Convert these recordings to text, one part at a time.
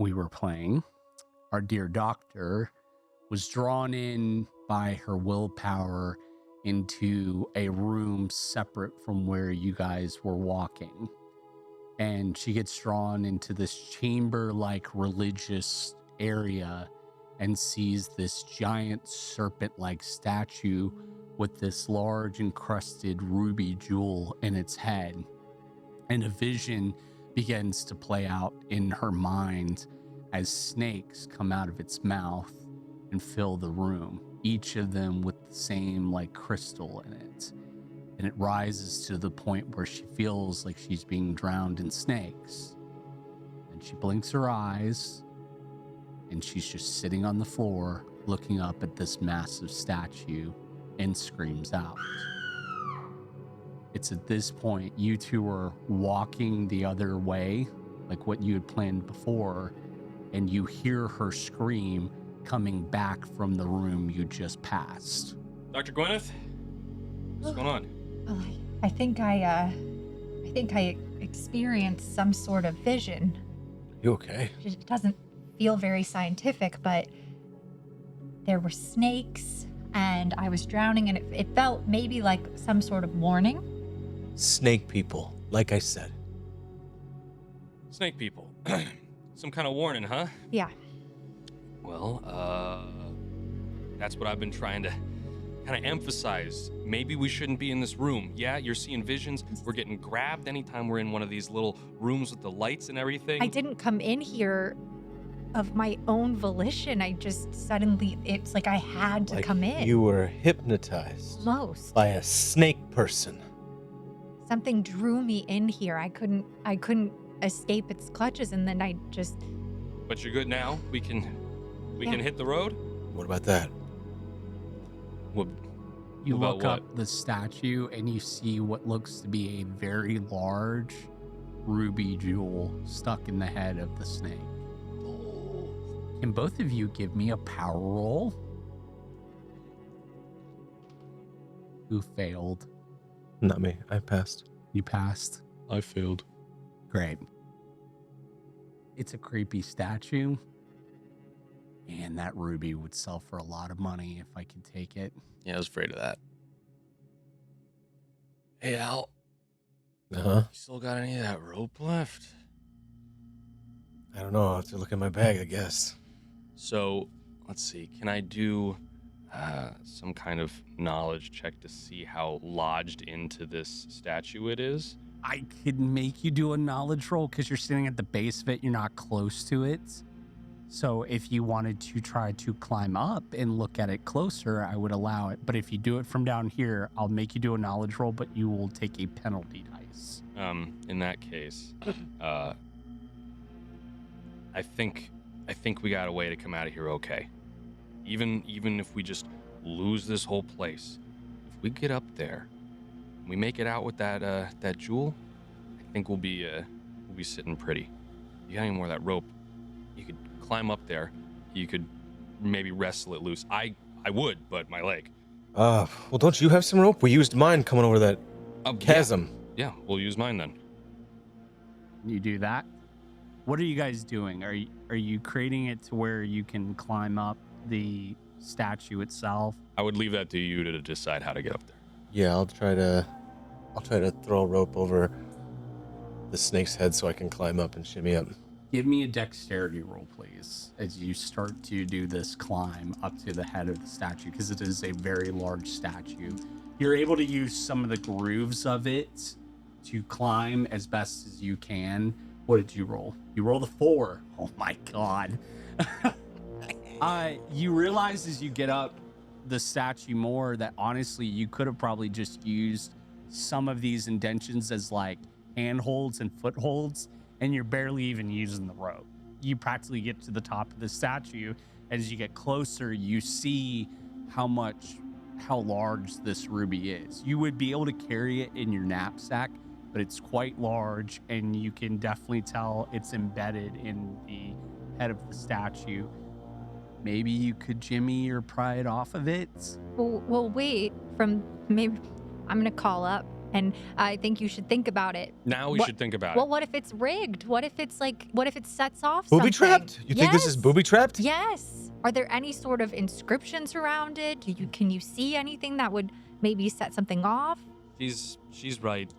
we were playing, our dear doctor was drawn in by her willpower into a room separate from where you guys were walking. And she gets drawn into this chamber-like religious area and sees this giant serpent-like statue with this large encrusted ruby jewel in its head. And a vision begins to play out in her mind as snakes come out of its mouth and fill the room, each of them with the same like crystal in it. And it rises to the point where she feels like she's being drowned in snakes. And she blinks her eyes, and she's just sitting on the floor looking up at this massive statue and screams out. It's at this point you two are walking the other way, like what you had planned before, and you hear her scream coming back from the room you just passed. Dr. Gwyneth? What's going on? I think I experienced some sort of vision. You okay? It doesn't feel very scientific, but there were snakes and I was drowning, and it felt maybe like some sort of warning. Snake people, like I said. Snake people. Some kind of warning, huh? Yeah. Well, that's what I've been trying to kind of emphasize. Maybe we shouldn't be in this room. Yeah, you're seeing visions. We're getting grabbed anytime we're in one of these little rooms with the lights and everything. I didn't come in here of my own volition. I just suddenly, it's like I had to come in. You were hypnotized. Most. By a snake person. Something drew me in here. I couldn't escape its clutches, and then I just... But you're good now? We can hit the road? What about that? You look up the statue and you see what looks to be a very large ruby jewel stuck in the head of the snake. Can both of you give me a power roll? Who failed? Not me. I passed. You passed? I failed. Great. It's a creepy statue. And that ruby would sell for a lot of money if I could take it. Yeah, I was afraid of that. Hey, Al. Uh-huh. You still got any of that rope left? I don't know. I'll have to look in my bag, I guess. So, let's see. Can I do some kind of knowledge check to see how lodged into this statue it is? I could make you do a knowledge roll because you're sitting at the base of it. You're not close to it. So if you wanted to try to climb up and look at it closer, I would allow it. But if you do it from down here, I'll make you do a knowledge roll, but you will take a penalty dice. In that case, I think we got a way to come out of here okay. Even if we just lose this whole place, if we get up there, and we make it out with that jewel, I think we'll be sitting pretty. If you got any more of that rope, you could climb up there. You could maybe wrestle it loose. I would, but my leg. Well, don't you have some rope? We used mine coming over that chasm. Yeah, we'll use mine then. You do that? What are you guys doing? Are you creating it to where you can climb up the statue itself? I would leave that to you to decide how to get up there. Yeah, I'll try to throw a rope over the snake's head so I can climb up and shimmy up. Give me a dexterity roll, please, as you start to do this climb up to the head of the statue, because it is a very large statue. You're able to use some of the grooves of it to climb as best as you can. What did you roll? You rolled a 4. Oh my God. You realize as you get up the statue more that honestly you could have probably just used some of these indentions as like handholds and footholds, and you're barely even using the rope. You practically get to the top of the statue. As you get closer, you see how large this ruby is. You would be able to carry it in your knapsack, but it's quite large, and you can definitely tell it's embedded in the head of the statue. Maybe you could jimmy or pry it off of it. Well, wait. Maybe I'm gonna call up And I think you should think about it. Now we What- should think about Well, it. what if it's rigged? What if it's what if it sets off Booby something? trapped? You think this is Yes. booby trapped? Yes. Are there any sort of inscriptions around it? Can you see anything that would maybe set something off? She's right.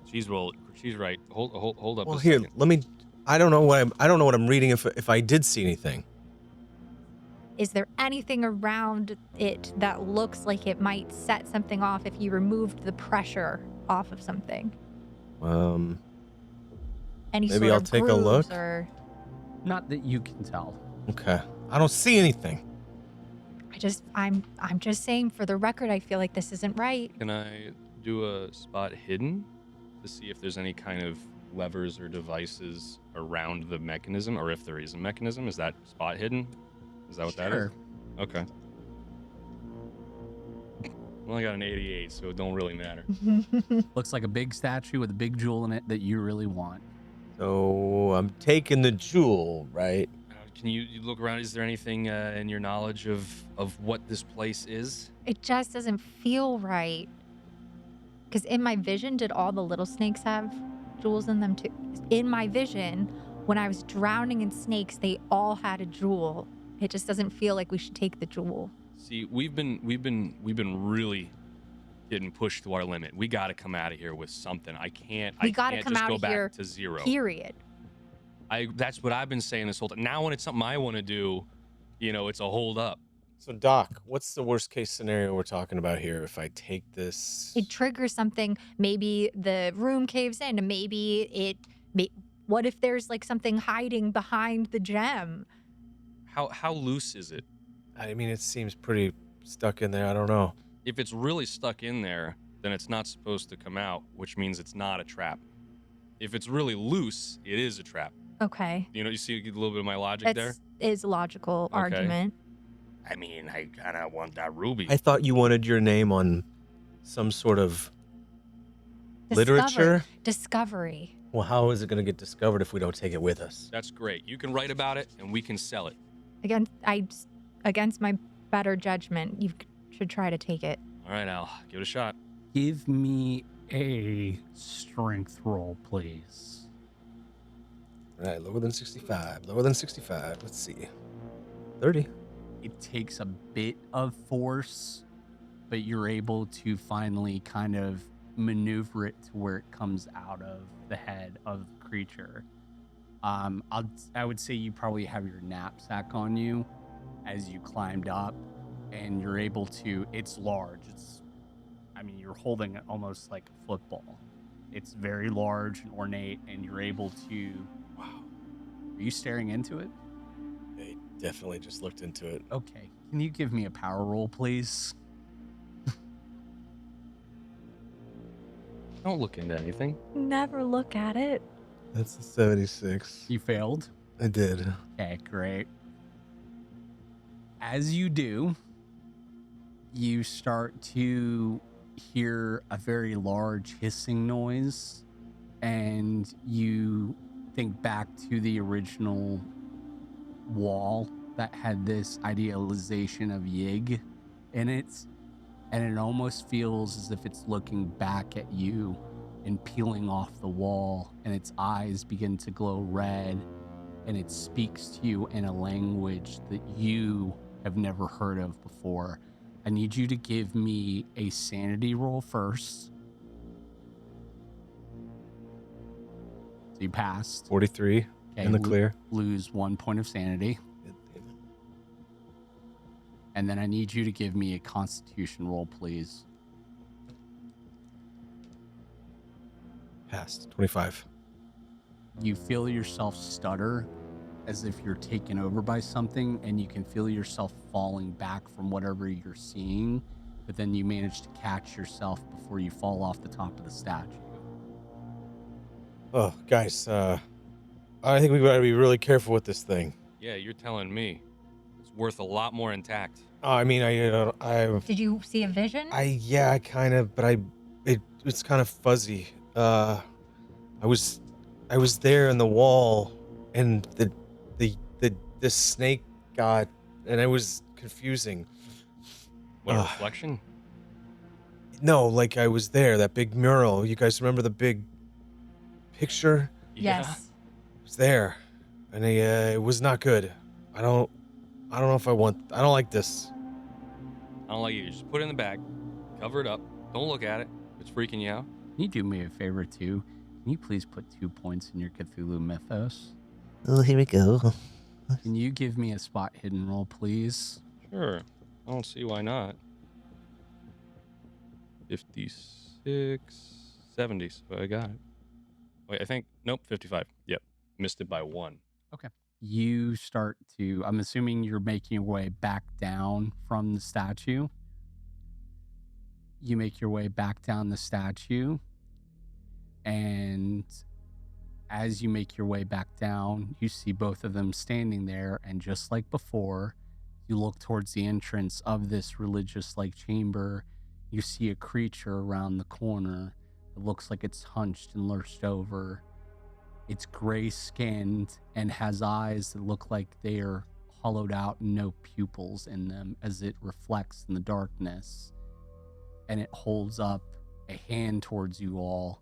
She's right. Hold up Well, a here, second. I don't know what I'm reading if I did see anything. Is there anything around it that looks like it might set something off if you removed the pressure off of something? Any Maybe sort I'll of take a grooves look. Or Not that you can tell. Okay. I don't see anything. I'm just saying, for the record, I feel like this isn't right. Can I do a spot hidden to see if there's any kind of levers or devices around the mechanism, or if there is a mechanism? Is that spot hidden? Is that what that is? Sure. Okay. Well, I got an 88, so it don't really matter. Looks like a big statue with a big jewel in it that you really want. So I'm taking the jewel, right? Can you look around? Is there anything in your knowledge of what this place is? It just doesn't feel right. Because in my vision, did all the little snakes have jewels in them too? In my vision, when I was drowning in snakes, they all had a jewel. It just doesn't feel like we should take the jewel. See, we've been really getting pushed to our limit. We got to come out of here with something. I can't gotta come just out go of back here, to zero. Period. That's what I've been saying this whole time. Now when it's something I want to do, it's a hold up. So Doc, what's the worst case scenario we're talking about here if I take this? It triggers something. Maybe the room caves in, and maybe what if there's something hiding behind the gem? How loose is it? I mean, it seems pretty stuck in there. I don't know. If it's really stuck in there, then it's not supposed to come out, which means it's not a trap. If it's really loose, it is a trap. Okay. You see a little bit of my logic there? That is a logical argument. I mean, I kind of want that ruby. I thought you wanted your name on some sort of literature. Discovery. Well, how is it going to get discovered if we don't take it with us? That's great. You can write about it, and we can sell it. Against my better judgment, you should try to take it. All right, Al, give it a shot. Give me a strength roll, please. All right, lower than 65. Lower than 65. Let's see. 30. It takes a bit of force, but you're able to finally kind of maneuver it to where it comes out of the head of the creature. I would say you probably have your knapsack on you as you climbed up, and you're able to. It's large. You're holding it almost like a football. It's very large and ornate, and you're able to. Wow. Are you staring into it? They definitely just looked into it. Okay. Can you give me a power roll, please? Don't look into anything. Never look at it. That's a 76. You failed. I did. Okay, great. As you do, you start to hear a very large hissing noise, and you think back to the original wall that had this idealization of Yig in it, and it almost feels as if it's looking back at you and peeling off the wall, and its eyes begin to glow red, and it speaks to you in a language that you have never heard of before. I need you to give me a sanity roll first. So you passed. 43 Okay, in the clear. Lose 1 point of sanity. And then I need you to give me a constitution roll, please. Passed. 25. You feel yourself stutter as if you're taken over by something, and you can feel yourself falling back from whatever you're seeing, but then you manage to catch yourself before you fall off the top of the statue. Oh, guys, I think we gotta be really careful with this thing. Yeah, you're telling me. It's worth a lot more intact. Oh, I mean, Did you see a vision? I kind of, but it's kind of fuzzy. I was there in the wall, and the snake got, and it was confusing. What, a reflection? No, like I was there. That big mural. You guys remember the big picture? Yes. It was there, and it was not good. I don't know if I want. I don't like this. I don't like it. Just put it in the bag, cover it up. Don't look at it. If it's freaking you out. Can you do me a favor too? Can you please put 2 points in your Cthulhu Mythos? Oh, here we go. Can you give me a spot hidden roll, please? Sure. I don't see why not. 56, 70. So I got it. Wait, I think, nope, 55. Yep. Missed it by 1. You start to, I'm assuming you're making your way back down from the statue. You make your way back down the statue, and as you make your way back down, you see both of them standing there, and just like before, you look towards the entrance of this religious-like chamber. You see a creature around the corner. It looks like it's hunched and lurched over. It's gray-skinned and has eyes that look like they're hollowed out and no pupils in them as it reflects in the darkness. And it holds up a hand towards you all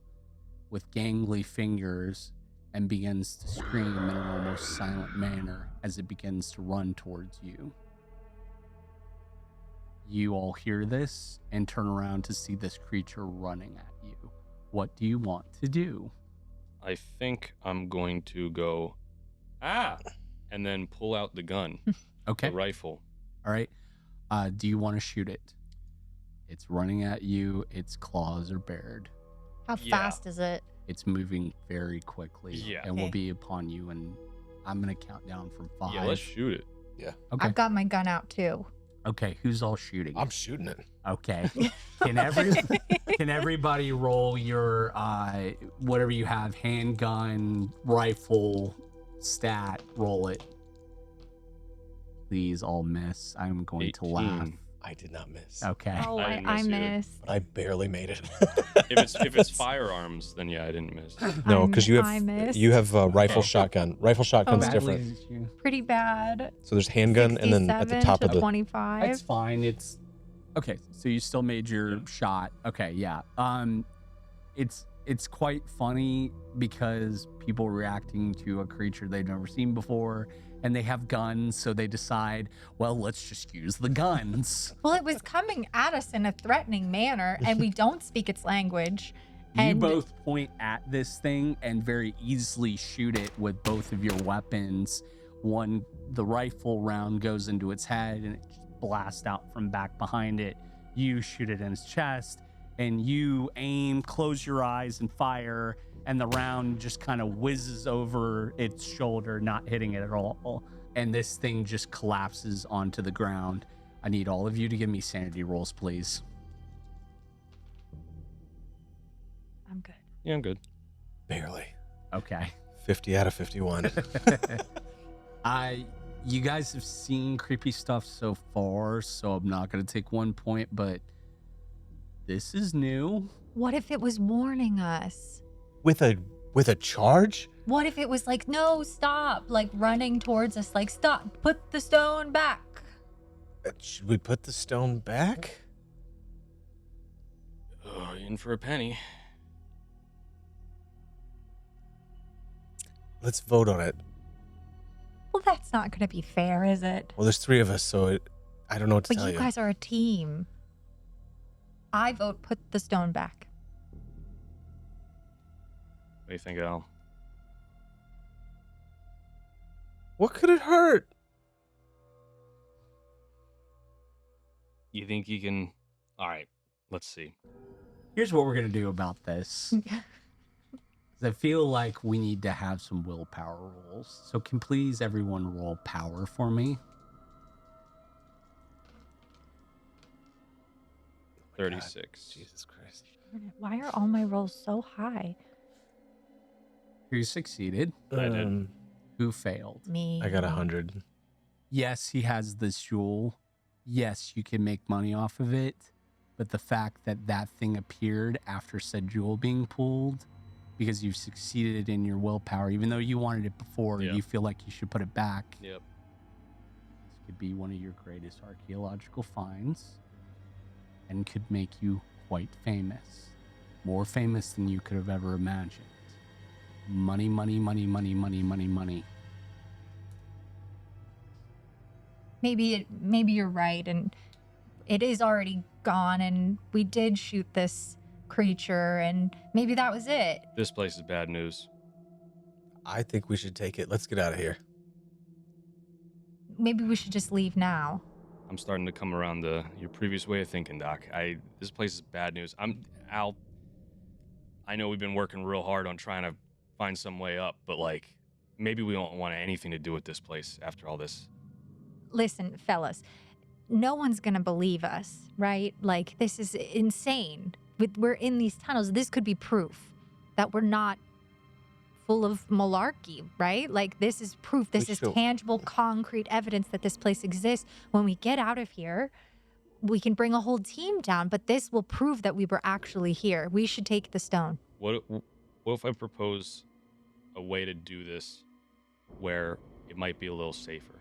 with gangly fingers and begins to scream in an almost silent manner as it begins to run towards you. You all hear this and turn around to see this creature running at you. What do you want to do? I think I'm going to go, and then pull out the gun, Okay. the rifle. All right. Do you want to shoot it? It's running at you. Its claws are bared. How Yeah. fast is it? It's moving very quickly. Yeah. And will Okay. be upon you. And I'm going to count down from 5. Yeah, let's shoot it. Okay. I've got my gun out too. Okay. Who's all shooting? I'm shooting it. Okay. Can everybody roll your whatever you have, handgun, rifle, stat, roll it. Please all miss. I'm going to laugh. 18. I did not miss. Okay. Oh, I I, didn't I miss either. missed. But I barely made it. If it's firearms, then yeah, I didn't miss. No, because I missed. rifle Okay. shotgun. Rifle shotgun's Oh. different. Badly as you- Pretty bad. So there's handgun, and then at the 67 top to of the 25. It's fine. It's okay. So you still made your shot. Okay, yeah. It's quite funny because people reacting to a creature they've never seen before, and they have guns, so they decide, well, let's just use the guns. Well, it was coming at us in a threatening manner, and we don't speak its language. You And both point at this thing and very easily shoot it with both of your weapons. The rifle round goes into its head and it just blasts out from back behind it. You shoot it in its chest, and you aim, close your eyes, and fire, and the round just kind of whizzes over its shoulder, not hitting it at all. And this thing just collapses onto the ground. I need all of you to give me sanity rolls, please. I'm good. Yeah, I'm good. barely Okay. 50 out of 51. You guys have seen creepy stuff so far, so I'm not going to take 1 point, but this is new. What if it was warning us? with a charge? What if it was like, no, stop, like running towards us, like, stop, put the stone back? Should we put the stone back? Oh, in for a penny. Let's vote on it. Well, that's not going to be fair, is it? Well, there's 3 of us, so I don't know what to But tell you guys are a team. I vote put the stone back. What do you think, Al? What could it hurt? You think you can? All right, let's see. Here's what we're going to do about this. 'Cause I feel like we need to have some willpower rolls. So can please everyone roll power for me? 36. Jesus Christ. Why are all my rolls so high? Who succeeded? I did. Who failed? Me. I got 100. Yes, he has this jewel. Yes, you can make money off of it. But the fact that that thing appeared after said jewel being pulled, because you've succeeded in your willpower, even though you wanted it before, Yeah. you feel like you should put it back. Yep. This could be one of your greatest archaeological finds and could make you quite famous. More famous than you could have ever imagined. Money, money, money, money, money, money, money. Maybe you're right, and it is already gone, and we did shoot this creature, and maybe that was it. This place is bad news. I think we should take it. Let's get out of here. Maybe we should just leave now. I'm starting to come around to your previous way of thinking, Doc. This place is bad news. Al. I know we've been working real hard on trying to find some way up, but like, maybe we don't want anything to do with this place after all this. Listen, fellas, no one's gonna believe us, right? Like, this is insane. We're in these tunnels. This could be proof that we're not full of malarkey, right? Like, this is proof. This is tangible, concrete evidence that this place exists. When we get out of here, we can bring a whole team down, but this will prove that we were actually here. We should take the stone. What if I propose a way to do this where it might be a little safer?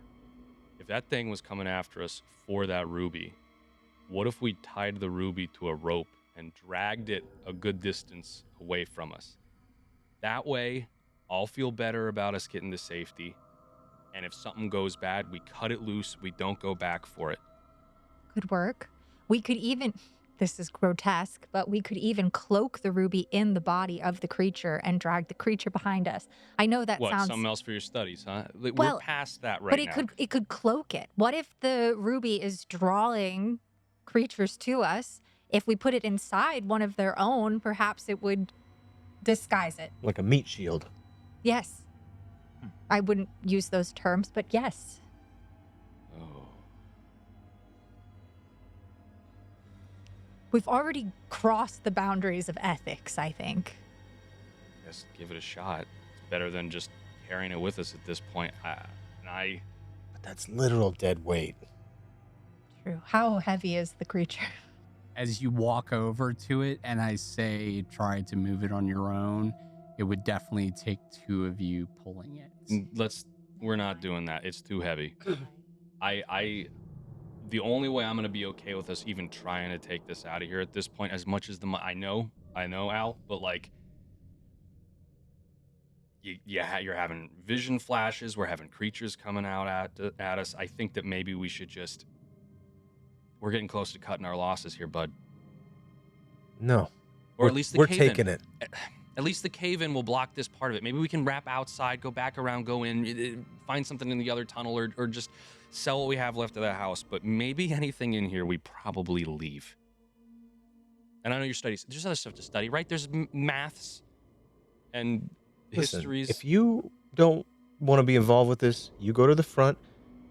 If that thing was coming after us for that ruby, what if we tied the ruby to a rope and dragged it a good distance away from us? That way, I'll feel better about us getting to safety. And if something goes bad, we cut it loose. We don't go back for it. Could work. We could even, this is grotesque, but we could even cloak the ruby in the body of the creature and drag the creature behind us. I know that sounds... Something else for your studies, huh? We're past that right now. But it could cloak it. What if the ruby is drawing creatures to us? If we put it inside one of their own, perhaps it would disguise it. Like a meat shield. Yes. I wouldn't use those terms, but yes. Oh. We've already crossed the boundaries of ethics, I think. Just give it a shot. It's better than just carrying it with us at this point. But that's literal dead weight. True. How heavy is the creature? As you walk over to it and I say try to move it on your own, it would definitely take two of you pulling it. We're not doing that. It's too heavy. The only way I'm going to be okay with us even trying to take this out of here at this point, as much as I know, Al, but like, you're having vision flashes. We're having creatures coming out at us. I think that maybe we should we're getting close to cutting our losses here, bud. No. Or at least we're taking it. At least the cave-in will block this part of it. Maybe we can wrap outside, go back around, go in, find something in the other tunnel, or just sell what we have left of the house. But maybe anything in here, we probably leave. And I know your studies. There's other stuff to study, right? There's maths and histories. If you don't want to be involved with this, you go to the front.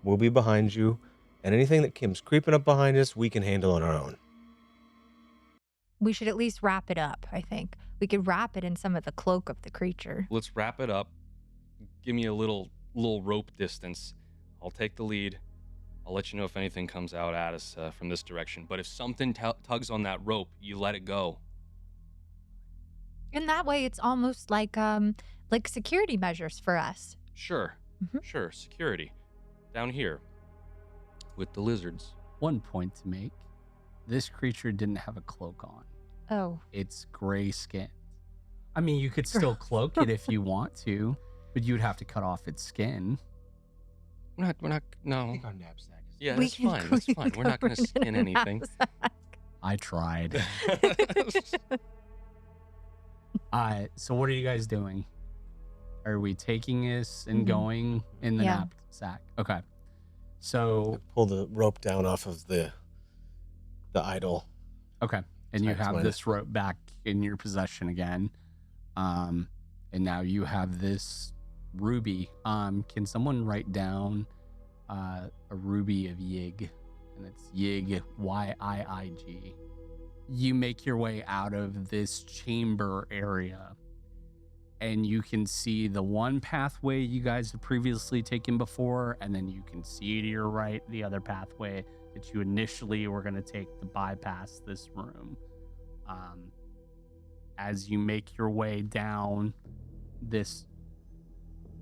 We'll be behind you. And anything that comes creeping up behind us, we can handle on our own. We should at least wrap it up, I think. We could wrap it in some of the cloak of the creature. Let's wrap it up. Give me a little rope distance. I'll take the lead. I'll let you know if anything comes out at us from this direction. But if something tugs on that rope, you let it go. In that way, it's almost like security measures for us. Sure. Mm-hmm. Sure. Security. Down here. With the lizards. One point to make. This creature didn't have a cloak on. Oh. It's gray skin. I mean, you could still cloak it if you want to, but you'd have to cut off its skin. We're not, no. I think our knapsack is... Yeah, that's fine. That's fine. We're not going to skin anything. I tried. So what are you guys doing? Are we taking this and going in the knapsack? Okay. So pull the rope down off of the idol. Okay. And you have this rope back in your possession again. And now you have this ruby. Can someone write down a ruby of Yig? And it's Yig, Y-I-I-G. You make your way out of this chamber area. And you can see the one pathway you guys have previously taken before, and then you can see to your right the other pathway that you initially were going to take to bypass this room. As you make your way down this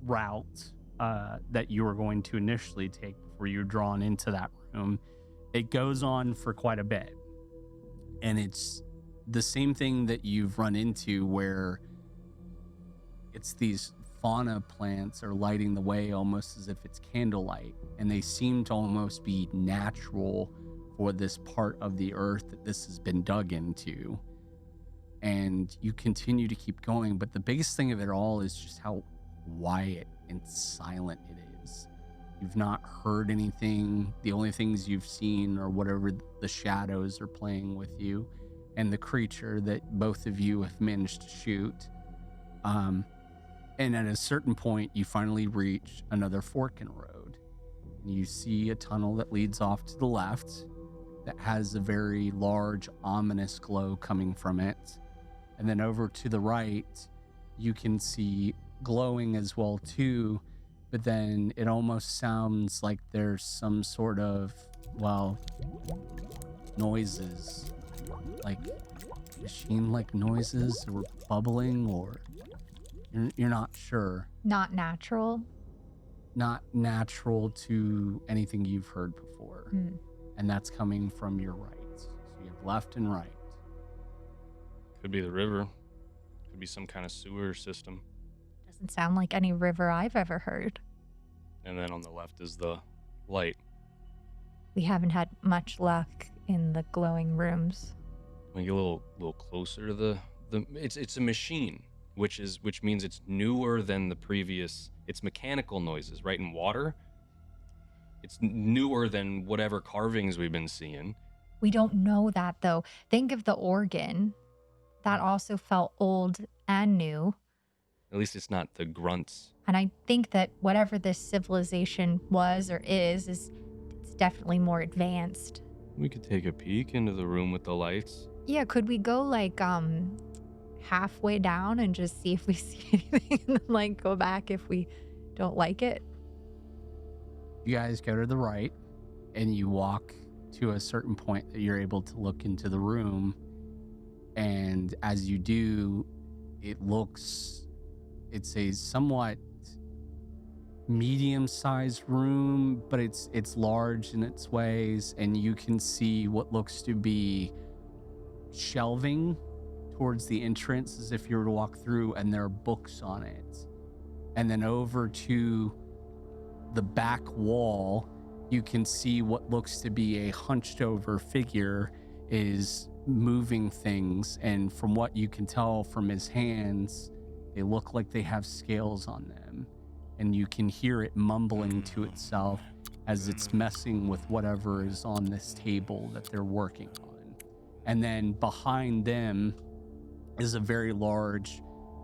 route that you were going to initially take before you were drawn into that room, it goes on for quite a bit. And it's the same thing that you've run into, where it's these fauna plants are lighting the way almost as if it's candlelight, and they seem to almost be natural for this part of the earth that this has been dug into. And you continue to keep going, but the biggest thing of it all is just how quiet and silent it is. You've not heard anything. The only things you've seen are whatever the shadows are playing with you and the creature that both of you have managed to shoot. And at a certain point, you finally reach another fork in the road. You see a tunnel that leads off to the left that has a very large, ominous glow coming from it. And then over to the right, you can see glowing as well too, but then it almost sounds like there's some sort of, well, noises, like machine-like noises or bubbling, or you're not sure. Not natural. Not natural to anything you've heard before. And that's coming from your right. So you have left and right. Could be the river. Could be some kind of sewer system. Doesn't sound like any river I've ever heard. And then on the left is the light. We haven't had much luck in the glowing rooms. We get a little closer to the it's a machine, which means it's newer than the previous. It's mechanical noises, right? In water, it's newer than whatever carvings we've been seeing. We don't know that though. Think of the organ. That also felt old and new. At least it's not the grunts. And I think that whatever this civilization was or is it's definitely more advanced. We could take a peek into the room with the lights. Yeah, could we go like halfway down and just see if we see anything and then like go back if we don't like it? You guys go to the right and you walk to a certain point that you're able to look into the room. And as you do, it's a somewhat medium-sized room, but it's large in its ways, and you can see what looks to be shelving towards the entrance as if you were to walk through, and there are books on it. And then over to the back wall, you can see what looks to be a hunched over figure is moving things, and from what you can tell from his hands, they look like they have scales on them, and you can hear it mumbling to itself as it's messing with whatever is on this table that they're working on. And then behind them is a very large,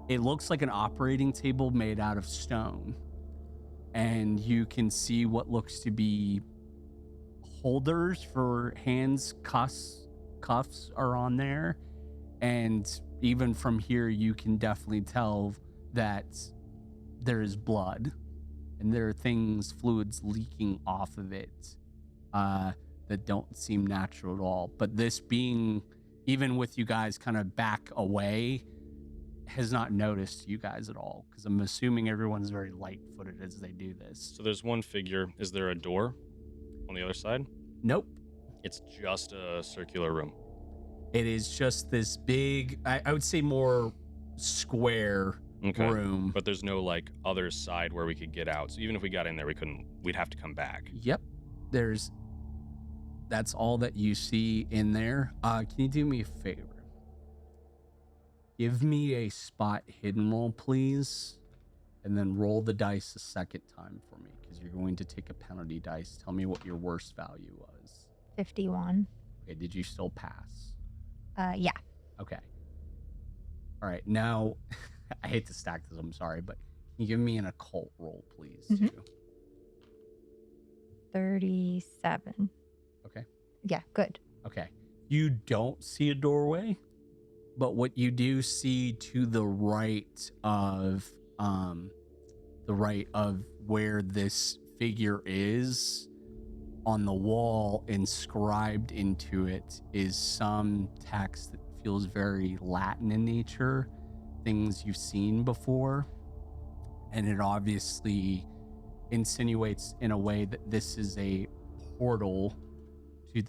it looks like an operating table made out of stone, and you can see what looks to be holders for hands. Cuffs are on there, and even from here you can definitely tell that there is blood and there are fluids leaking off of it that don't seem natural at all. But this being, even with you guys kind of back away, has not noticed you guys at all, because I'm assuming everyone's very light-footed as they do this. So there's one figure. Is there a door on the other side? Nope. It's just a circular room. It is just this big, I would say more square room. But there's no like other side where we could get out. So even if we got in there, we'd have to come back. Yep. That's all that you see in there. Can you do me a favor? Give me a spot hidden roll, please. And then roll the dice a second time for me, because you're going to take a penalty dice. Tell me what your worst value was. 51. Okay, did you still pass? Yeah. Okay. All right, now, I hate to stack this, I'm sorry, but can you give me an occult roll, please, too? 37. Okay. Yeah, good. Okay. You don't see a doorway, but what you do see to the right of where this figure is, on the wall inscribed into it is some text that feels very Latin in nature, things you've seen before, and it obviously insinuates in a way that this is a portal to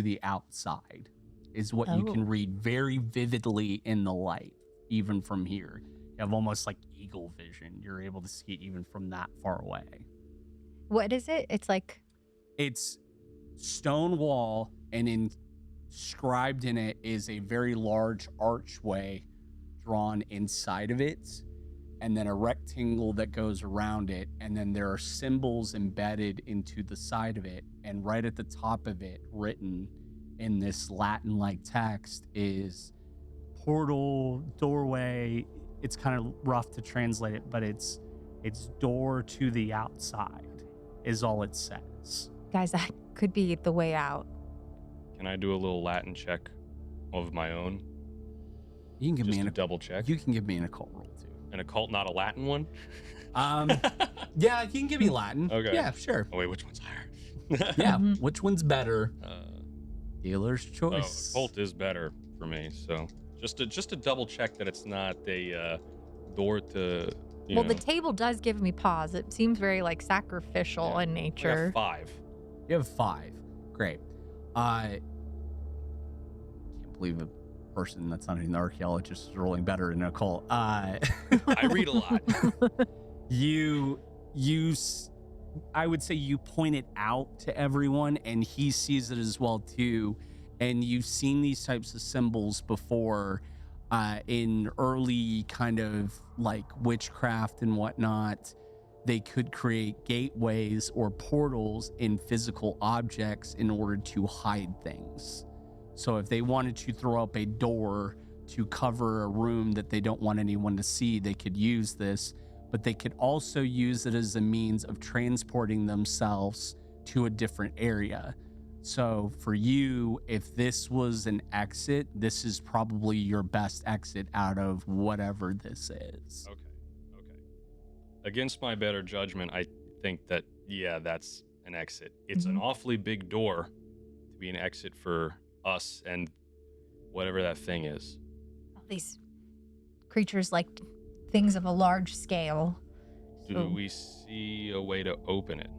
the outside. is what you can read very vividly in the light, even from here. You have almost like eagle vision. You're able to see it even from that far away. What is it? It's like... It's stone wall, and inscribed in it is a very large archway drawn inside of it, and then a rectangle that goes around it, and then there are symbols embedded into the side of it, and right at the top of it, written in this Latin-like text, is portal, doorway. It's kind of rough to translate it, but it's door to the outside is all it says. Guys, that could be the way out. Can I do a little Latin check of my own? You can give Just me a double check. You can give me an occult roll too. An occult, not a Latin one? Yeah, you can give me Latin. Okay. Yeah, sure. Oh wait, which one's higher? Yeah, which one's better? Dealer's Oh, choice. occult is better for me. So just to double check that it's not a door to. Well, the table does give me pause. It seems very like sacrificial in I nature. got 5. You have 5. Great. Can't believe a person that's not an archaeologist is rolling better in occult. I read a lot. I would say you point it out to everyone, and he sees it as well too. And you've seen these types of symbols before in early kind of like witchcraft and whatnot. They could create gateways or portals in physical objects in order to hide things. So if they wanted to throw up a door to cover a room that they don't want anyone to see, they could use this, but they could also use it as a means of transporting themselves to a different area. So for you, if this was an exit, this is probably your best exit out of whatever this is. Okay. Against my better judgment, I think that, yeah, that's an exit. It's an awfully big door to be an exit for us and whatever that thing is. All these creatures like things of a large scale. Do we see a way to open it?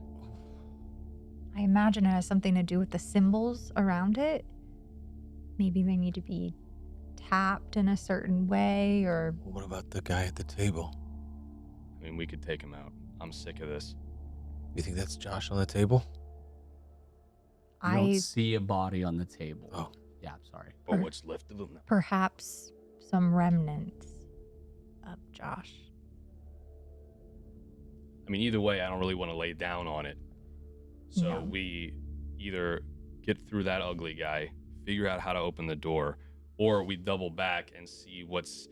I imagine it has something to do with the symbols around it. Maybe they need to be tapped in a certain way, or... What about the guy at the table? I mean, we could take him out. I'm sick of this. You think that's Josh on the table? You don't see a body on the table. Oh. Yeah, I'm sorry. Or what's left of him? Perhaps some remnants of Josh. I mean, either way, I don't really want to lay down on it. So No. we either get through that ugly guy, figure out how to open the door, or we double back and see what's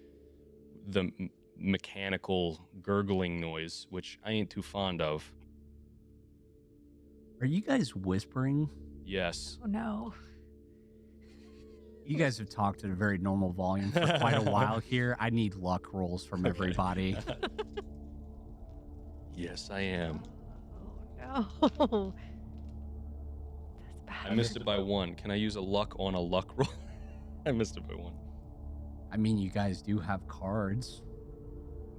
the mechanical gurgling noise, which I ain't too fond of. Are you guys whispering? Yes. Oh no. You guys have talked at a very normal volume for quite a while here. I need luck rolls from everybody. Yes, I am. Oh no. That's bad. I missed it by 1. Can I use a luck on a luck roll? I missed it by 1. I mean, you guys do have cards.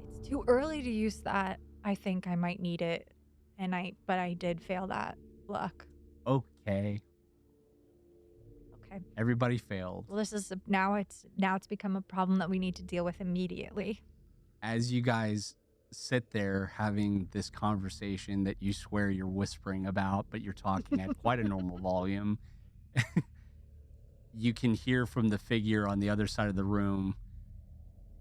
It's too early to use that. I think I might need it. But I did fail that luck. Okay. Okay. Everybody failed. Well, this is now it's become a problem that we need to deal with immediately. As you guys sit there having this conversation that you swear you're whispering about, but you're talking at quite a normal volume, you can hear from the figure on the other side of the room,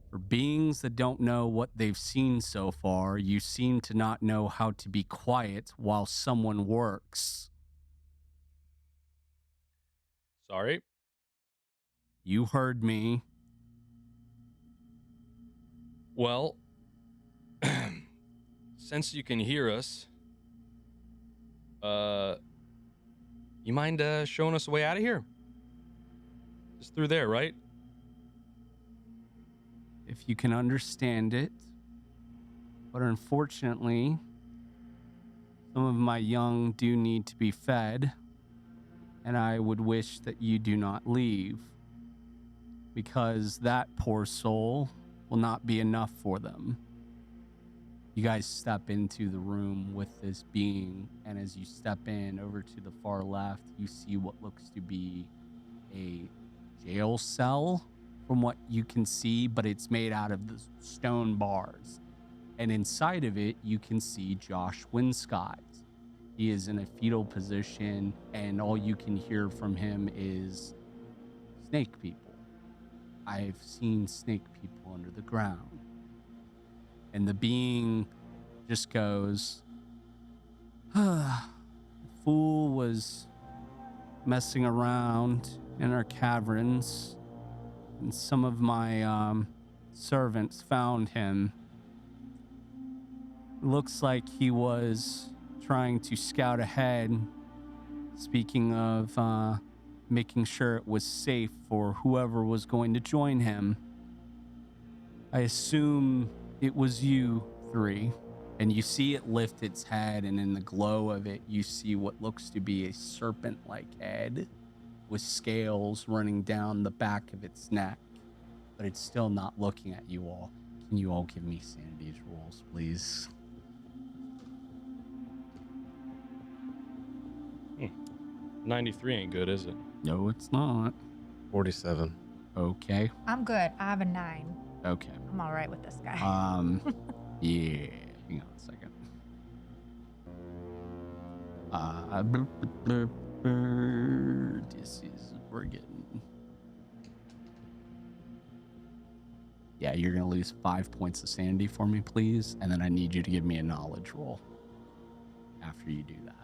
for beings that don't know what they've seen so far, you seem to not know how to be quiet while someone works. Sorry. You heard me. Well, since you can hear us, you mind showing us a way out of here? Just through there, right? If you can understand it. But unfortunately, some of my young do need to be fed, and I would wish that you do not leave, because that poor soul will not be enough for them. You guys step into the room with this being, and as you step in over to the far left, you see what looks to be a jail cell from what you can see, but it's made out of the stone bars. And inside of it, you can see Josh Winscott. He is in a fetal position, and all you can hear from him is snake people. I've seen snake people under the ground. And the being just goes, the fool was messing around in our caverns, and some of my servants found him. Looks like he was trying to scout ahead, speaking of making sure it was safe for whoever was going to join him. I assume it was you three. And you see it lift its head, and in the glow of it, you see what looks to be a serpent-like head with scales running down the back of its neck. But it's still not looking at you all. Can you all give me sanity rolls, please? 93 ain't good, is it? No, it's not. 47. Okay. I'm good. I have a 9. Okay. I'm all right with this guy. Yeah. Hang on a second. This is we're getting. Yeah, you're gonna lose 5 points of sanity for me, please, and then I need you to give me a knowledge roll after you do that.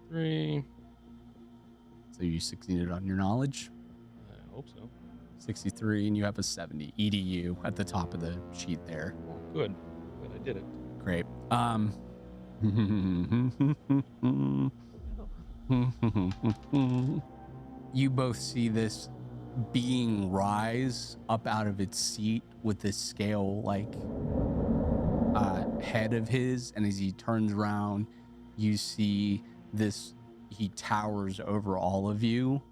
Three. So you succeeded on your knowledge. I hope so. 63, and you have a 70. EDU at the top of the sheet there. Oh, good. Good, I did it. Great. You both see this being rise up out of its seat with this scale like head of his, and as he turns around, you see this, he towers over all of you,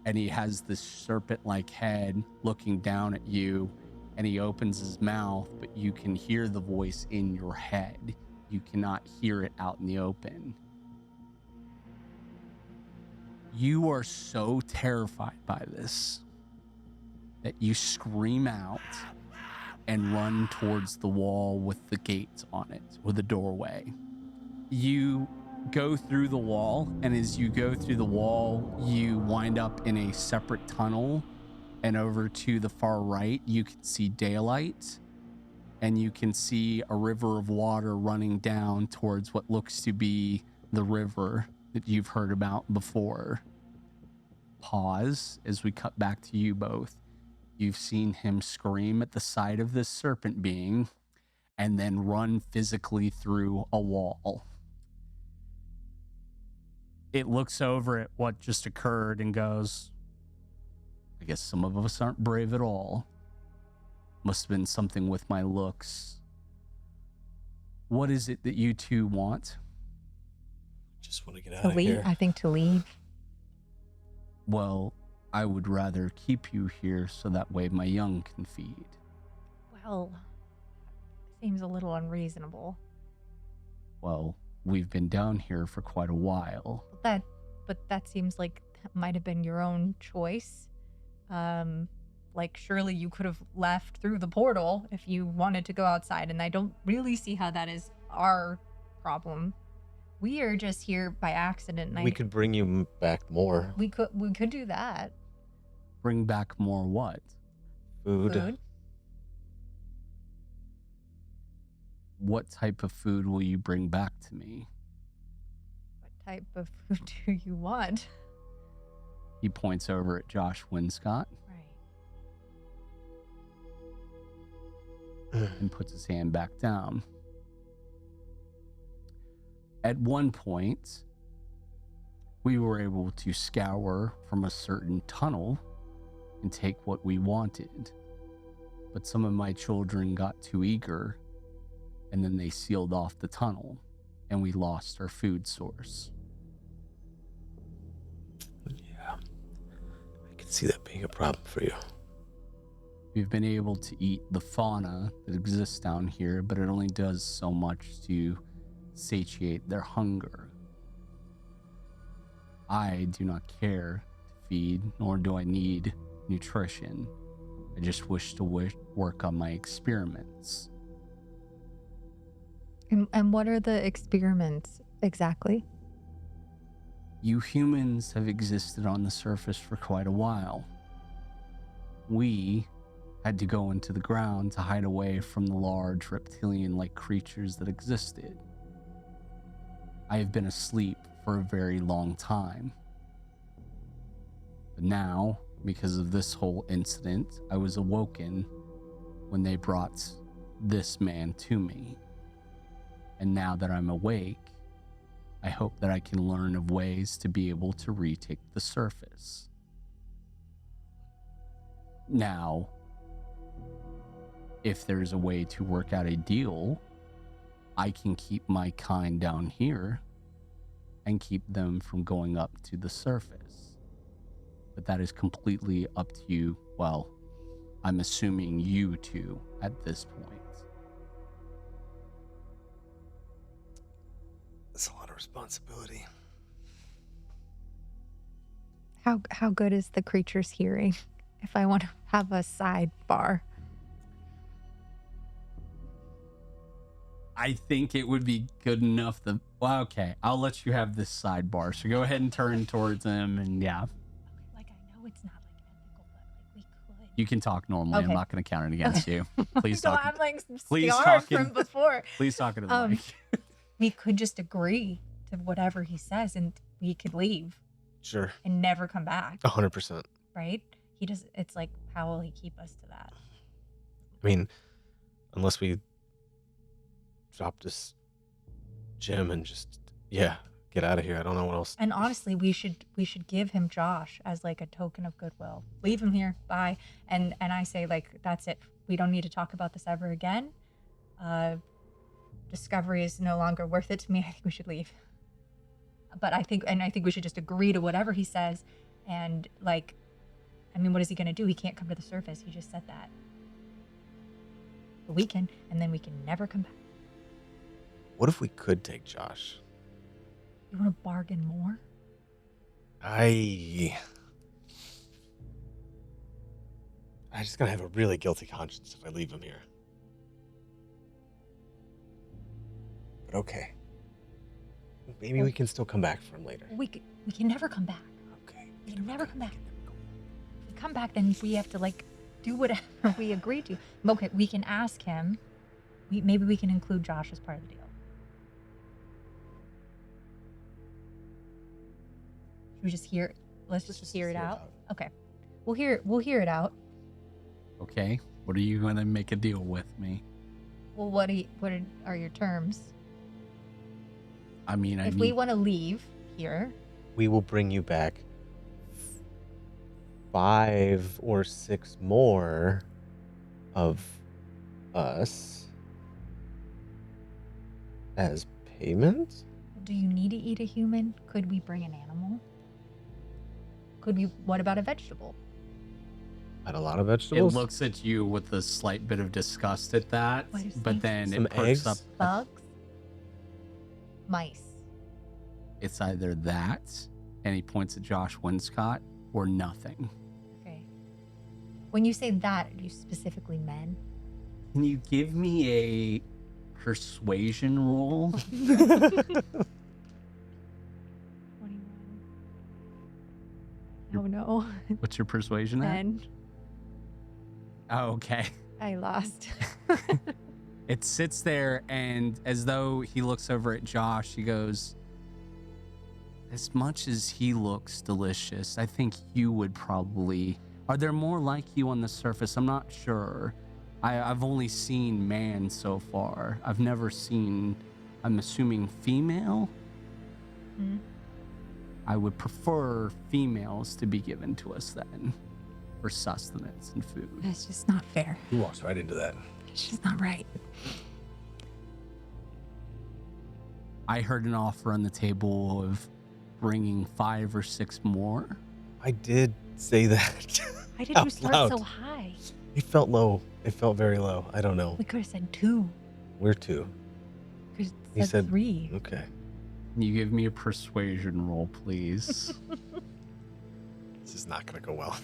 and he has this serpent-like head looking down at you, and he opens his mouth, but you can hear the voice in your head. You cannot hear it out in the open. You are so terrified by this that you scream out and run towards the wall with the gates on it, or the doorway. You go through the wall, and as you go through the wall, you wind up in a separate tunnel, and over to the far right, you can see daylight, and you can see a river of water running down towards what looks to be the river that you've heard about before. Pause as we cut back to you both. You've seen him scream at the sight of this serpent being and then run physically through a wall. It looks over at what just occurred and goes, I guess some of us aren't brave at all. Must have been something with my looks. What is it that you two want? Just want to get out To of leave? here. I think to leave. Well, I would rather keep you here so that way my young can feed. Well, seems a little unreasonable. Well, we've been down here for quite a while. But that seems like that might have been your own choice. Like surely you could have left through the portal if you wanted to go outside, and I don't really see how that is our problem. We are just here by accident. And We could bring you back more we could do that. Bring back more what? food. What type of food will you bring back to me? What type of food do you want? He points over at Josh Winscott Right. and puts his hand back down. At one point, we were able to scour from a certain tunnel and take what we wanted. But some of my children got too eager, and then they sealed off the tunnel, and we lost our food source. Yeah, I can see that being a problem for you. We've been able to eat the fauna that exists down here, but it only does so much to satiate their hunger. I do not care to feed, nor do I need nutrition. I just wish to work on my experiments. And what are the experiments exactly? You humans have existed on the surface for quite a while. We had to go into the ground to hide away from the large reptilian-like creatures that existed. I have been asleep for a very long time. But now, because of this whole incident, I was awoken when they brought this man to me. And now that I'm awake, I hope that I can learn of ways to be able to retake the surface. Now, if there's a way to work out a deal, I can keep my kind down here and keep them from going up to the surface. But that is completely up to you. Well, I'm assuming you two at this point. That's a lot of responsibility. How good is the creature's hearing? If I want to have a sidebar. I think it would be good enough that, well, okay, I'll let you have this sidebar. So go ahead and turn towards him, and yeah. Like, I know it's not like ethical, but like we could. You can talk normally. Okay. I'm not going to count it against you. Please So talk. I'm like please scarred talk in- from before. Please talk into the mic. We could just agree to whatever he says and we could leave Sure. and never come back, 100%. right? He does. It's like, how will he keep us to that? I mean, unless we drop this gem and just, get out of here. I don't know what else. And honestly, we should give him Josh as like a token of goodwill. Leave him here. Bye. And I say, like, that's it. We don't need to talk about this ever again. Discovery is no longer worth it to me. I think we should leave. But I think we should just agree to whatever he says. And like, I mean, what is he going to do? He can't come to the surface. He just said that. But we can, and then we can never come back. What if we could take Josh? You want to bargain more? I just gonna have a really guilty conscience if I leave him here. But okay. Maybe we can still come back for him later. We can never come back. Okay. We can never come back. If we come back, then we have to like do whatever we agree to. Okay, we can ask him. Maybe we can include Josh as part of the deal. Should we just hear? Let's just hear it out. Okay, we'll hear it out. Okay. What are you going to make a deal with me? Well, what are your terms? I mean, If we want to leave here, We will bring you back 5 or 6 more of us as payment. do you need to eat a human? Could we bring an animal? What about a vegetable? Had a lot of It vegetables. looks at you with a slight bit of disgust at that, What is but this? then Some it perks eggs? up. Bugs? Mice? It's either that, and he points at Josh Winscott, or nothing. Okay. When you say that, do you specifically men? Can you give me a persuasion roll? 21. Oh no. What's your persuasion at? Men. Oh, okay. I lost. It sits there, and as though he looks over at Josh, he goes, as much as he looks delicious, I think you would probably... Are there more like you on the surface? I'm not sure. I've only seen man so far. I've never seen, I'm assuming, female? Hmm. I would prefer females to be given to us then, for sustenance and food. That's just not fair. He walks right into that. It's just not right. I heard an offer on the table of bringing 5 or 6 more. I did say that. Why did Out you start loud. so high? It felt low. It felt very low. I don't know. We could have said 2. We're 2. Could He have said said- 3. Okay. Can you give me a persuasion roll, please? This is not going to go well.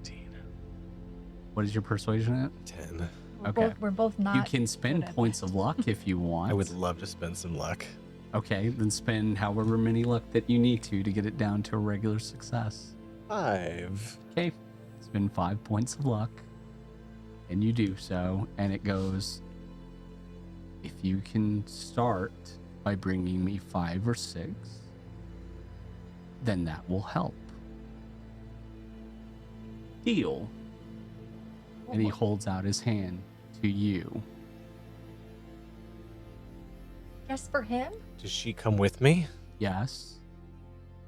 15. What is your persuasion at? 10. Okay. We're both not. You can spend good at points it. of luck if you want. I would love to spend some luck. Okay, then spend however many luck that you need to get it down to a regular success. 5. Okay, spend 5 points of luck, and you do so, and it goes, if you can start by bringing me 5 or 6, then that will help. Deal. And he holds out his hand to you. Just for him? Does she come with me? Yes.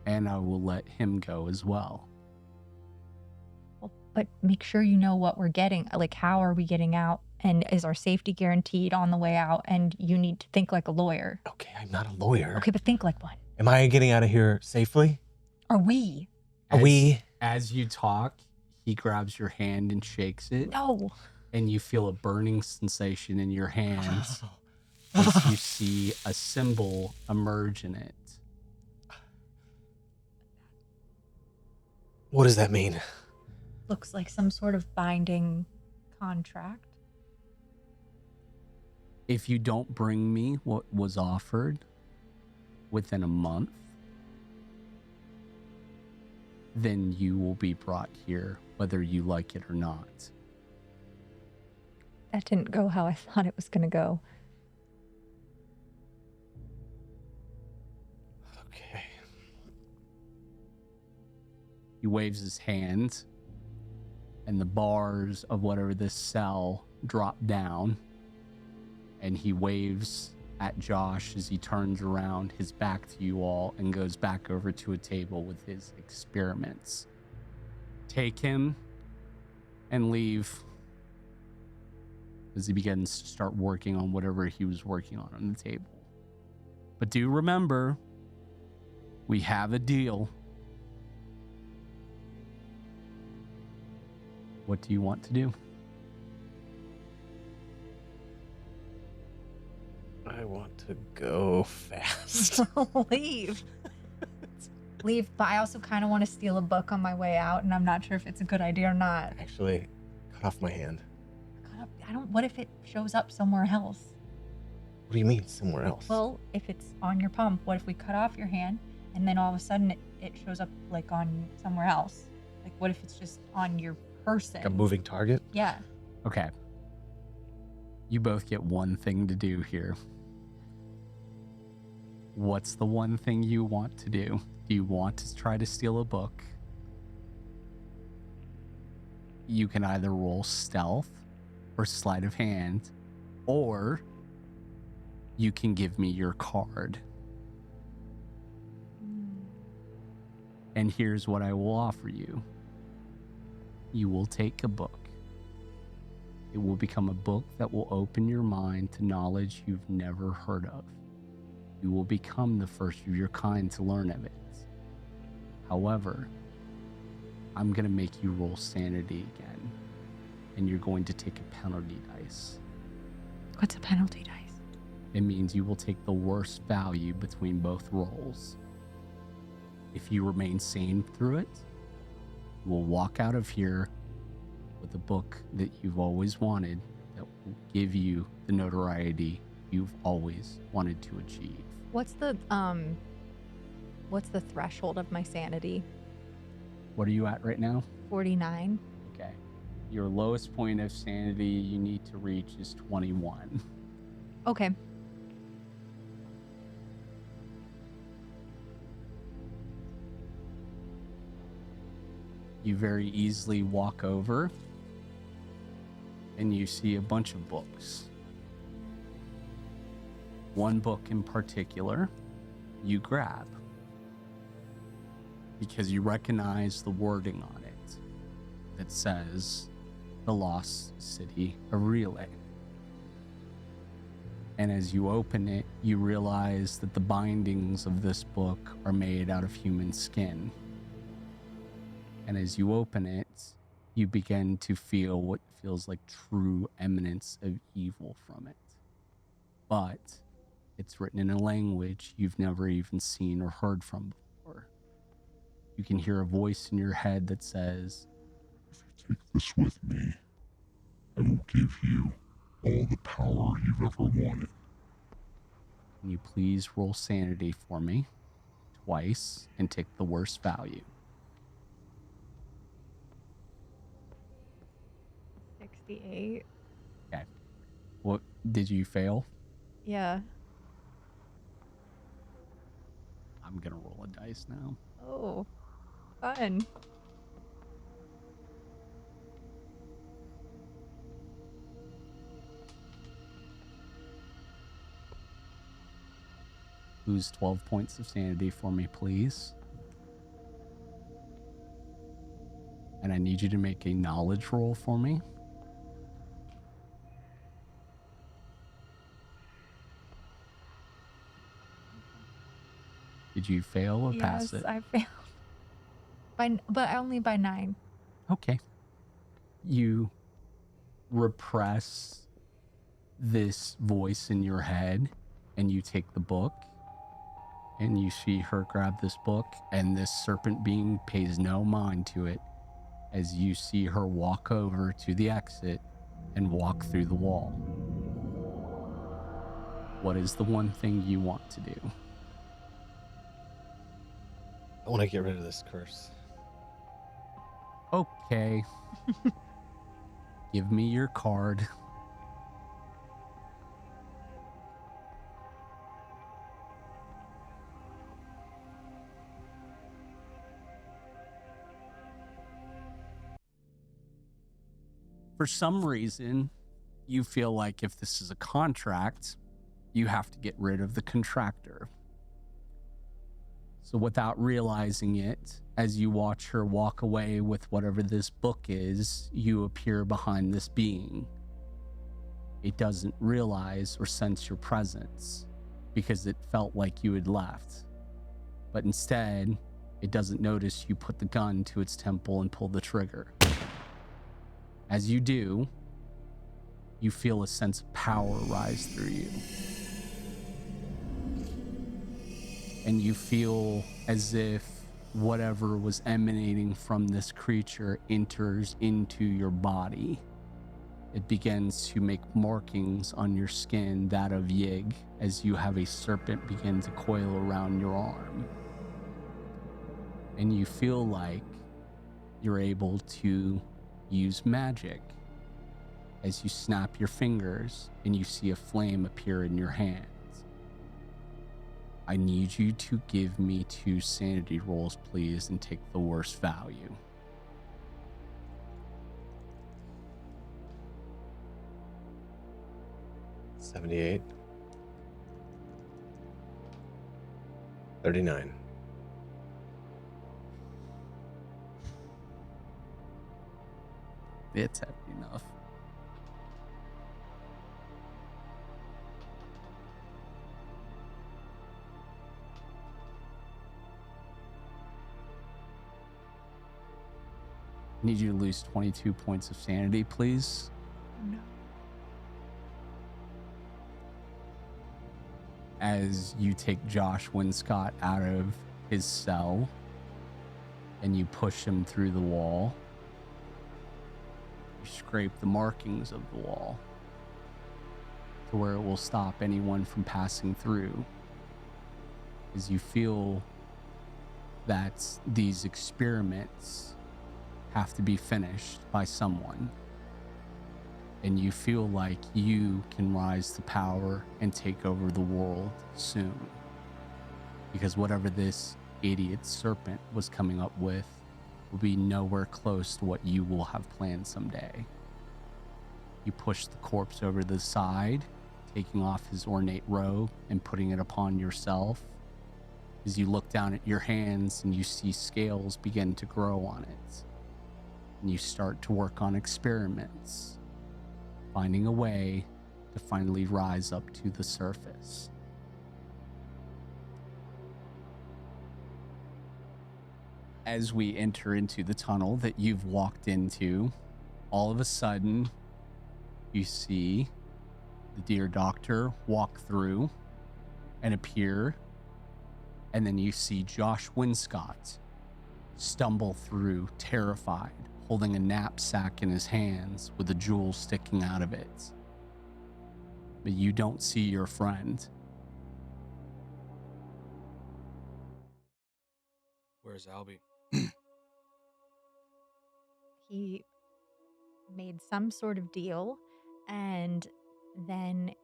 And I will let him go as well. Well, but make sure you know what we're getting. Like, how are we getting out? And is our safety guaranteed on the way out? And you need to think like a lawyer. Okay, I'm not a lawyer. Okay, but think like one. Am I getting out of here safely? Are we? As you talk, he grabs your hand and shakes it. No. And you feel a burning sensation in your hands as you see a symbol emerge in it. What does that mean? Looks like some sort of binding contract. If you don't bring me what was offered within a month, then you will be brought here, whether you like it or not. That didn't go how I thought it was going to go. Okay. He waves his hand, and the bars of whatever this cell drop down, and he waves at Josh as he turns around, his back to you all, and goes back over to a table with his experiments. Take him and leave as he begins to start working on whatever he was working on the table. But do remember, we have a deal. What do you want to do? I want to go fast. Leave. Leave, but I also kind of want to steal a book on my way out, and I'm not sure if it's a good idea or not. Actually, cut off my hand. What if it shows up somewhere else? What do you mean, somewhere else? Well, if it's on your pump, what if we cut off your hand, and then all of a sudden it shows up like on somewhere else? Like, what if it's just on your person? Like a moving target? Yeah. Okay. You both get one thing to do here. What's the one thing you want to do? Do you want to try to steal a book? You can either roll stealth or sleight of hand, or you can give me your card. And here's what I will offer you. You will take a book. It will become a book that will open your mind to knowledge you've never heard of. You will become the first of your kind to learn of it. However, I'm going to make you roll sanity again, and you're going to take a penalty dice. What's a penalty dice? It means you will take the worst value between both rolls. If you remain sane through it, you will walk out of here with a book that you've always wanted that will give you the notoriety you've always wanted to achieve. What's the threshold of my sanity? What are you at right now? 49. Okay. Your lowest point of sanity you need to reach is 21. Okay. You very easily walk over and you see a bunch of books. One book in particular you grab because you recognize the wording on it that says The Lost City of Relay. And as you open it, you realize that the bindings of this book are made out of human skin. And as you open it, you begin to feel what feels like true eminence of evil from it. but it's written in a language you've never even seen or heard from before. You can hear a voice in your head that says, "If you take this with me, I will give you all the power you've ever wanted." "Can you please roll sanity for me twice and take the worst value?" 68. Okay. What did you fail? Yeah. I'm gonna roll a dice now. Oh, fun. Lose 12 points of sanity for me, please. And I need you to make a knowledge roll for me. Did you fail or pass Yes, it? I failed. But only by 9. Okay. You repress this voice in your head and you take the book and you see her grab this book, and this serpent being pays no mind to it as you see her walk over to the exit and walk through the wall. What is the one thing you want to do? I want to get rid of this curse. Okay. Give me your card. For some reason, you feel like if this is a contract, you have to get rid of the contractor. So without realizing it, as you watch her walk away with whatever this book is, you appear behind this being. It doesn't realize or sense your presence because it felt like you had left. But instead, it doesn't notice you put the gun to its temple and pull the trigger. As you do, you feel a sense of power rise through you. And you feel as if whatever was emanating from this creature enters into your body. It begins to make markings on your skin, that of Yig, as you have a serpent begin to coil around your arm. And you feel like you're able to use magic as you snap your fingers and you see a flame appear in your hands. I need you to give me 2 sanity rolls, please, and take the worst value. $78. 39. It's heavy enough. I need you to lose 22 points of sanity, please. No. As you take Josh Winscott out of his cell and you push him through the wall, you scrape the markings of the wall to where it will stop anyone from passing through. As you feel that these experiments have to be finished by someone, and you feel like you can rise to power and take over the world soon, because whatever this idiot serpent was coming up with will be nowhere close to what you will have planned someday. You push the corpse over to the side, taking off his ornate robe and putting it upon yourself. As you look down at your hands and you see scales begin to grow on it, and you start to work on experiments, finding a way to finally rise up to the surface. As we enter into the tunnel that you've walked into, all of a sudden, you see the dear doctor walk through and appear, and then you see Josh Winscott stumble through, terrified, holding a knapsack in his hands with a jewel sticking out of it. But you don't see your friend. Where's Albie? He made some sort of deal, and then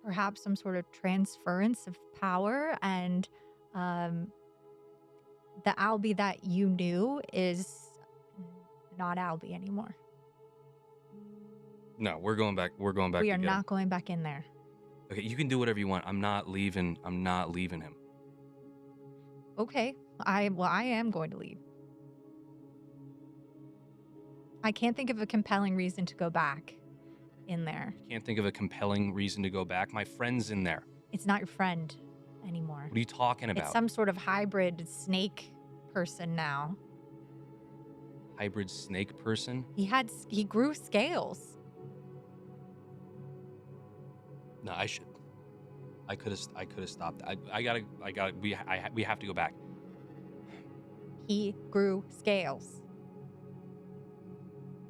perhaps some sort of transference of power, and the Albie that you knew is not Albie anymore. No, we're going back. We're going back. We are to get him. not going back in there. Okay, you can do whatever you want. I'm not leaving him. Okay, I am going to leave. I can't think of a compelling reason to go back in there. You can't think of a compelling reason to go back. My friend's in there. It's not your friend anymore. What are you talking about? It's some sort of hybrid snake person now. Hybrid snake person? He grew scales. No, I could have stopped. We have to go back. He grew scales.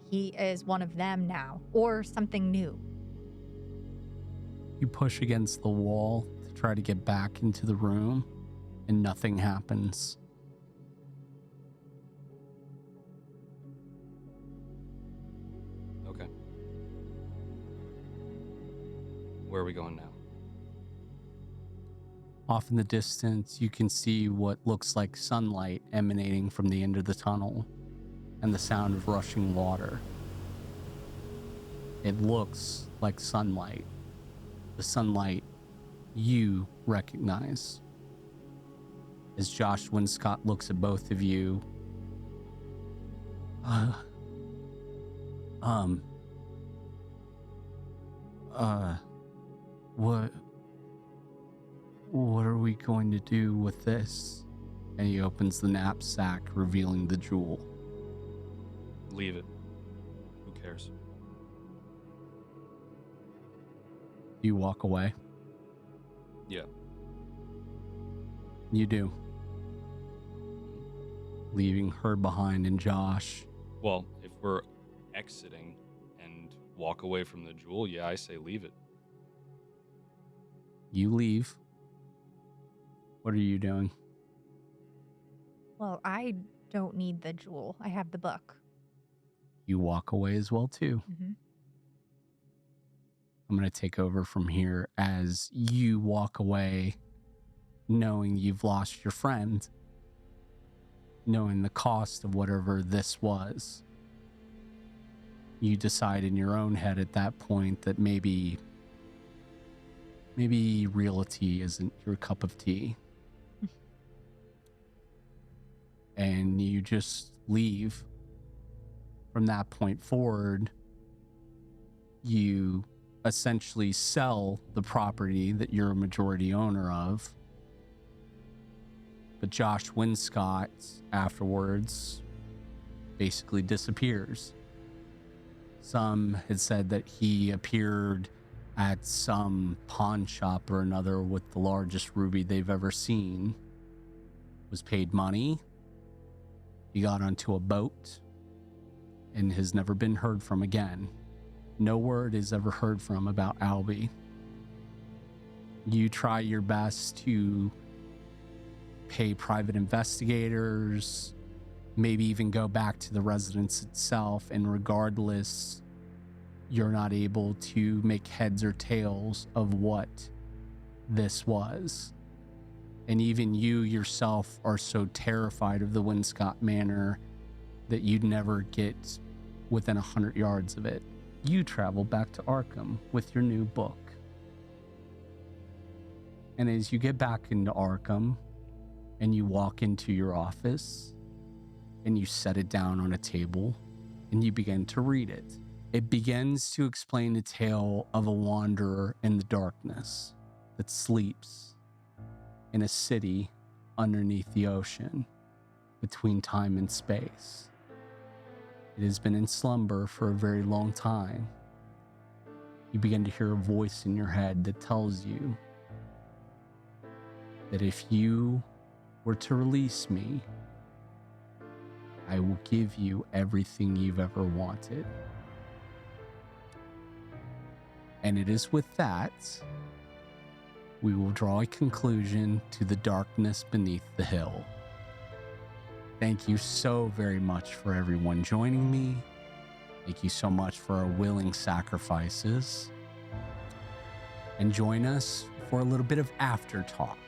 He is one of them now, or something new. You push against the wall to try to get back into the room, and nothing happens. Okay. Where are we going now? Off in the distance, you can see what looks like sunlight emanating from the end of the tunnel and the sound of rushing water. It looks like sunlight. The sunlight you recognize. As Josh Winscott looks at both of you, what are we going to do with this? And he opens the knapsack, revealing the jewel. Leave it. Who cares? You walk away. Yeah. You do. Leaving her behind and Josh. Well, if we're exiting and walk away from the jewel, yeah, I say leave it. You leave. What are you doing? Well, I don't need the jewel. I have the book. You walk away as well, too. Mm-hmm. I'm going to take over from here as you walk away knowing you've lost your friend, knowing the cost of whatever this was. You decide in your own head at that point that maybe reality isn't your cup of tea. And you just leave. From that point forward, you essentially sell the property that you're a majority owner of. But Josh Winscott afterwards basically disappears. Some had said that he appeared at some pawn shop or another with the largest ruby they've ever seen, was paid money. He got onto a boat and has never been heard from again. No word is ever heard from about Albie. You try your best to pay private investigators, maybe even go back to the residence itself, and regardless, you're not able to make heads or tails of what this was. And even you yourself are so terrified of the Winscott Manor that you'd never get within 100 yards of it. You travel back to Arkham with your new book. And as you get back into Arkham and you walk into your office and you set it down on a table and you begin to read it, it begins to explain the tale of a wanderer in the darkness that sleeps in a city underneath the ocean, between time and space. It has been in slumber for a very long time, you begin to hear a voice in your head that tells you that if you were to release me, I will give you everything you've ever wanted. And it is with that we will draw a conclusion to the darkness beneath the hill. Thank you so very much for everyone joining me. Thank you so much for our willing sacrifices. And join us for a little bit of after talk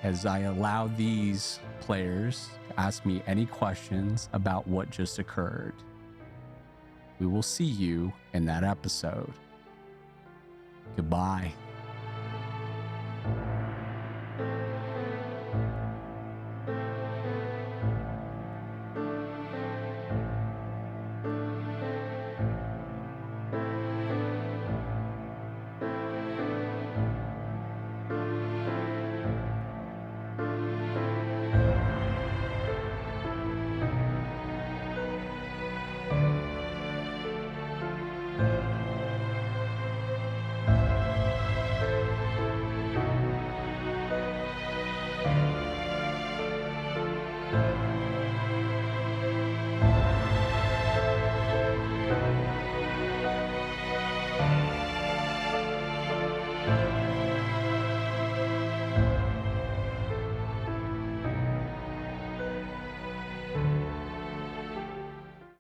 as I allow these players to ask me any questions about what just occurred. We will see you in that episode. Goodbye.